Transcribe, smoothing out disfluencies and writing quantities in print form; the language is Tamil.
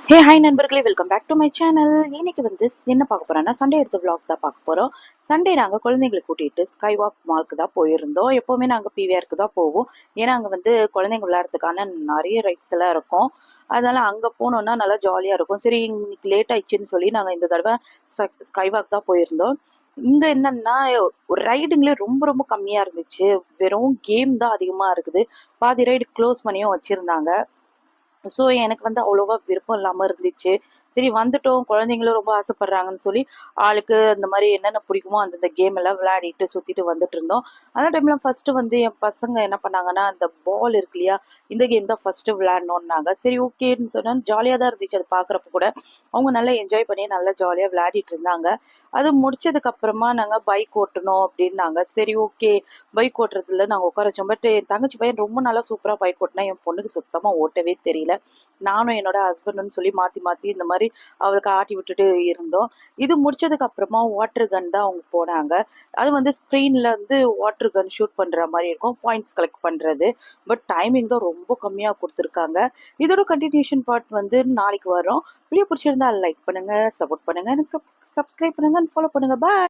ஹே ஹாய் நண்பர்களே, welcome back to my channel. இன்னைக்கு வந்து என்ன பார்க்க போறோம்னா, சண்டே எடுத்த vlog தான் பார்க்க போறோம். சண்டே நாங்கள் குழந்தைங்களை கூட்டிகிட்டு ஸ்கை வாக் மால்க்கு தான் போயிருந்தோம். எப்போவுமே நாங்கள் பிவிஆருக்கு தான் போவோம். ஏன்னா அங்கே வந்து குழந்தைங்க விளையாடுறதுக்கான நிறைய ரைட்ஸ் எல்லாம் இருக்கும். அதனால அங்கே போனோம்னா நல்லா ஜாலியாக இருக்கும். சரி, இன்னைக்கு லேட் ஆயிடுச்சுன்னு சொல்லி நாங்கள் இந்த தடவை ஸ்கை வாக் தான் போயிருந்தோம். இங்கே என்னன்னா, ஒரு ரைடுங்களே ரொம்ப ரொம்ப கம்மியாக இருந்துச்சு. வெறும் கேம் தான் அதிகமாக இருக்குது. பாதி ரைடு க்ளோஸ் பண்ணியும் வச்சுருந்தாங்க. ஸோ எனக்கு வந்து அவ்வளோவா விருப்பம் இல்லாம இருந்துச்சு. சரி வந்துட்டோம், குழந்தைங்களும் ரொம்ப ஆசைப்படுறாங்கன்னு சொல்லி, ஆளுக்கு அந்த மாரி என்னென்ன பிடிக்குமோ அந்தந்த கேம் எல்லாம் விளையாடிட்டு சுத்திட்டு வந்துட்டுருந்தோம். அந்த டைம்ல ஃபர்ஸ்ட்டு வந்து என் பசங்க என்ன பண்ணாங்கன்னா, அந்த பால் இருக்கு இல்லையா? இந்த கேம் தான் ஃபர்ஸ்ட்டு விளையாடணும்னாங்க. சரி ஓகேன்னு சொன்னா ஜாலியா தான் இருந்துச்சு அது பார்க்குறப்ப கூட. அவங்க நல்லா என்ஜாய் பண்ணி நல்லா ஜாலியா விளையாடிட்டு இருந்தாங்க. அது முடிச்சதுக்கு அப்புறமா நாங்க பைக் ஓட்டணும் அப்படின்னாங்க. சரி ஓகே, பைக் ஓட்டுறதுல நாங்க உட்கார வச்சோம். பட் என் தங்கச்சி பையன் ரொம்ப நல்லா சூப்பரா பைக் ஓட்டுனா, என் பொண்ணுக்கு சுத்தமா ஓட்டவே தெரியல. நானும் என்னோட ஹஸ்பண்டுன்னு சொல்லி மாத்தி மாத்தி இந்த மாரி அவளுக்கு ஆட்டி விட்டுட்டு இருந்தோம். இது முடிச்சதுக்கு அப்புறமா வாட்டர் கன் தான் அவங்க போனாங்க. அது வந்து ஸ்க்ரீன்ல வந்து வாட்டர் கன் ஷூட் பண்ற மாரி இருக்கும். பாயிண்ட்ஸ் கலெக்ட் பண்றது. பட் டைமிங் தான் ரொம்ப கம்மியா குடுத்துருக்காங்க. இதோட கன்டினியூஷன் பார்ட் வந்து நாளைக்கு வரும். வீடியோ பிடிச்சிருந்தா லைக் பண்ணுங்க, சப்போர்ட் பண்ணுங்க, எனக்கு சப்ஸ்கிரைப் பண்ணுங்க, அண்ட் ஃபாலோ பண்ணுங்க. பாய்.